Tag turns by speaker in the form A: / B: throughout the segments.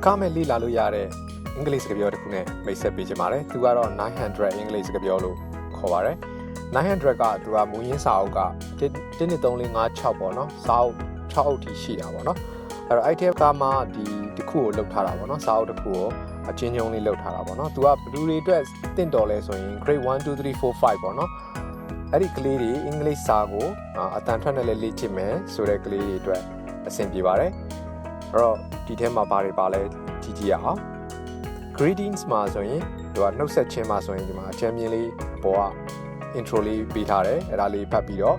A: ကားမဲ့လေ့လာလို့ရတဲ့အင်္ဂလိပ်စကားပြောတစ်ခုနဲ့မိတ်ဆက်ပေးချင်ပါတယ်သူကတော့900အင်္ဂလိပ်စကားပြောလို့ခေါ်ပါတယ်900ကသူကမူရင်းစာအုပ်က12345ပေါ့နော်စာအုပ်6အုပ်ထိရှိတာပေါ့နော်အဲ့တော့အဲ့ဒီကမှဒီတစ်ခုကိုလောက်ထားတာပေါ့နော်စာအုပ်တစ်ခုကိုအချင်းချင်းလေးလောက်ထားတာပေါ့နော်သူကဘယ်သူတွေအတွက်တင့်တော်လဲဆိုရင် grade 1 2 3 4 5ပေါ့နော်အဲ့ဒီကလေးတွေအင်္ဂလိပ်စာကိုအတန်ထွက်နဲ့လေ့ကျင့်မယ်ဆိုတဲ့ကလေးတွေအတွက်အဆင်ပြေပါတယ်အဲ့တော့ဒီထဲမှာဘာတွေပါလဲကြည့်ကြည့်ရအောင် greetings မှာဆိုရင်သူကနှုတ်ဆက်ခြင်းမှာဆိုရင်ဒီမှာအချမ်းမြင်လေးအပေါ်က intro လေးပေးထားတယ်အဲ့ဒါလေးဖတ်ပြီးတော့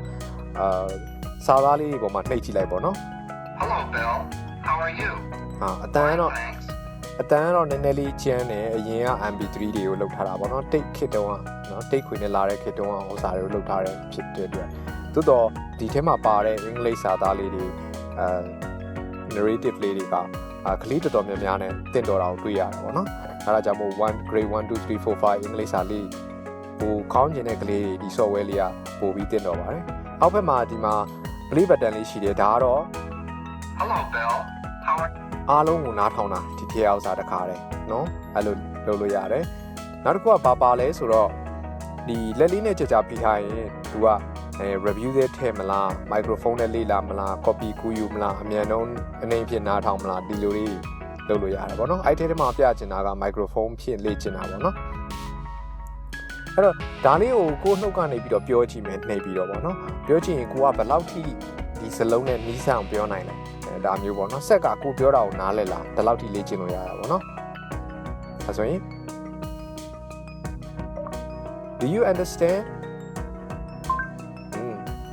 A: စာသားလေးပုံမှာနှိပ်ကြည့်လိုက်ပေါ့နော်
B: Hello Bill how are you
A: အတန်တော့နည်းနည်းလေးကျန်းတယ်အရင်က MP3 တွေကိုလောက်ထားတာပေါ့နော်တိတ်ခစ်တုံးကနော်တိတ်ခွေနဲ့လာတဲ့ခစ်တုံးကဟိုစာတွေကိုလောက်ထားတယ်ဖြစ်တဲ့အတွက်သို့တော့ဒီထဲမှာပါတဲ့အင်္ဂလိပ်စာသားလေးတွေnarrative လေးတွေကကလေးတော်များများနဲ့တင့်တော်တာကိုတွေ့ရတာပေါ့နော်အဲဒါကြောင့်မို့grade 1 2 3 4 5အင်္ဂလိပ်စာလေးဟိုခေါင်းကျင်တဲ့ကလေးတွေဒီ software လေးကပို့ပြီးတင့်တော်ပါတယ်အောက်ဘက်မှာဒီမှာ play button လေးရှိတယ်ဒါကတော့
B: Hello Bill how are
A: အားလုံးကိုနားထောင်တာဒီထေအောင်စာတစ်ခါတည်းเนาะအဲ့လိုလုပ်လို့ရတယ်နောက်တစ်ခုကဘာပါလဲဆိုတော့ဒီလက်လေးနဲ့ကြာကြာပြီးထားရင်သူကreview တွေထည့်မလား microphone နဲ့လေ့လာမလား copy ကူးယူမလားအမြန်ဆုံးအနေဖြင့်နားထောင်မလားဒီလိုလေးလုပ်လို့ရတယ်ပေါ့နော်အဲ့ထဲမှာပြချင်တာက microphone ဖြင့်လေ့ကျင့်တာပေါ့နော်အဲ့တော့ဒါလေးကိုကိုနှုတ်ကနေပြီးတော့ပြောကြည့်မယ်နှိပ်ပြီးတော့ပေါ့နော်ပြောကြည့်ရင်ကိုကဘယ်လောက်ထိဒီစလုံးနဲ့နီးစပ်အောင်ပြောနိုင်လဲဒါမျိုးပေါ့နော်ဆက်ကကိုပြောတာကိုနားလဲလားဒီလောက်ထိလေ့ကျင့်လို့ရတာပေါ့နော်အဲဆိုရင် Do you understand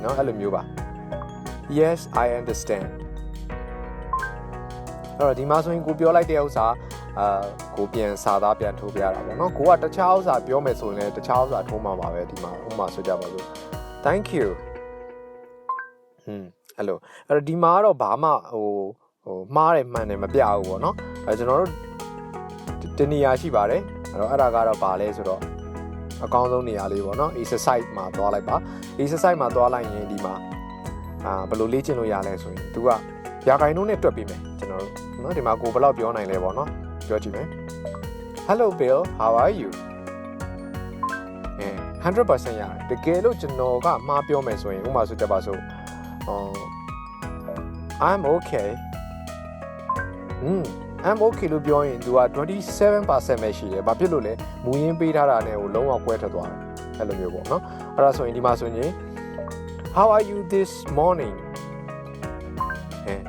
A: နော်အဲ့လိုမျိုးပါ Yes I understand အဲ့တော့ဒီမှာဆိုရင်ကိုပြောလိုက်တဲ့ဥစ္စာကိုပြန်စာသားပြန်ထိုးပြတာပေါ့နော်ကိုကတခြားဥစ္စာပြောမယ်ဆိုရင်လည်းတခြားဥစ္စာထိုးမှာပါပဲဒီမှာဥပမာဆိုကြပါစို့ Thank you အဲ့လိုအဲ့တော့ဒီမှာကတော့ဘာမှဟိုမှားတယ်မှန်တယ်မပြဘူးပေါ့နော်ကျွန်တော်တို့တနေရာရှိပါတယ်အဲ့တော့အဲ့ဒါကတော့ဘာလဲဆိုတော့အကောင်းဆုံးနေရာလေးပေါ့နော် exercise မှာသွားလိုက်ပါ exercise မှာသွားလိုက်ရင်ဒီမှာဘယ်လိုလေ့ကျင့်လို့ရလဲဆိုရင် तू ကရာခိုင်နှုန်းနဲ့တွက်ပြီးမယ်ကျွန်တော်တို့နော်ဒီမှာကိုဘယ်လောက်ပြောနိုင်လဲပေါ့နော်ပြောကြည့်မယ် Hello Bill how are you 100% ရတယ်တကယ်လို့ကျွန်တော်ကမှားပြောမယ်ဆိုရင်ဥပမာဆိုကြပါစို့I'm okay I'm okay လို့ပြောရင် तू က 27% ပဲရှိတယ်ဘာဖြစ်လို့လဲမူရင်းပေးထားတာနဲ့ဟိုလုံးဝကွဲထွက်သွားတယ်အဲ့လိုမျိုးပေါ့နော်အဲ့ဒါဆိုရင်ဒီမှာဆိုရင် How are you this morning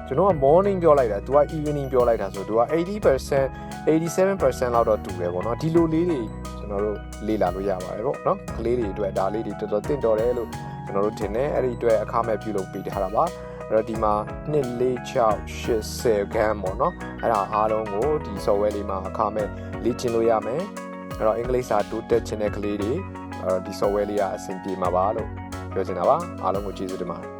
A: ကျွန်တော်က morning ပြောလိုက်တာ तू က evening ပြောလိုက်တာဆို तू က 80% 87% လောက်တော့တူတယ်ပေါ့နော်ဒီလိုလေးတွေကျွန်တော်တို့လေ့လာလို့ရပါတယ်ပေါ့နော်ကလေးတွေအတွက်ဒါလေးတွေတော်တော်တင့်တော်တယ်လို့ကျွန်တော်တို့ထင်တယ်အဲ့ဒီအတွက်အခမဲ့ပြုလုပ်ပေးထားတာပါအဲ့တော့ဒီမှာ2 4 6 8 10ခန်းပေါ့နော်အဲ့ဒါအားလုံးကိုဒီ software လေးမှာအခမဲ့လေ့ကျင့်လို့ရမယ်အဲ့တော့အင်္ဂလိပ်စာတိုးတက်ခြင်းတဲ့ကလေးတွေဒီ software လေးကအဆင်ပြေမှာပါလို့ပြောချင်တာပါအားလုံးကိုကျေးဇူးတင်ပါတယ်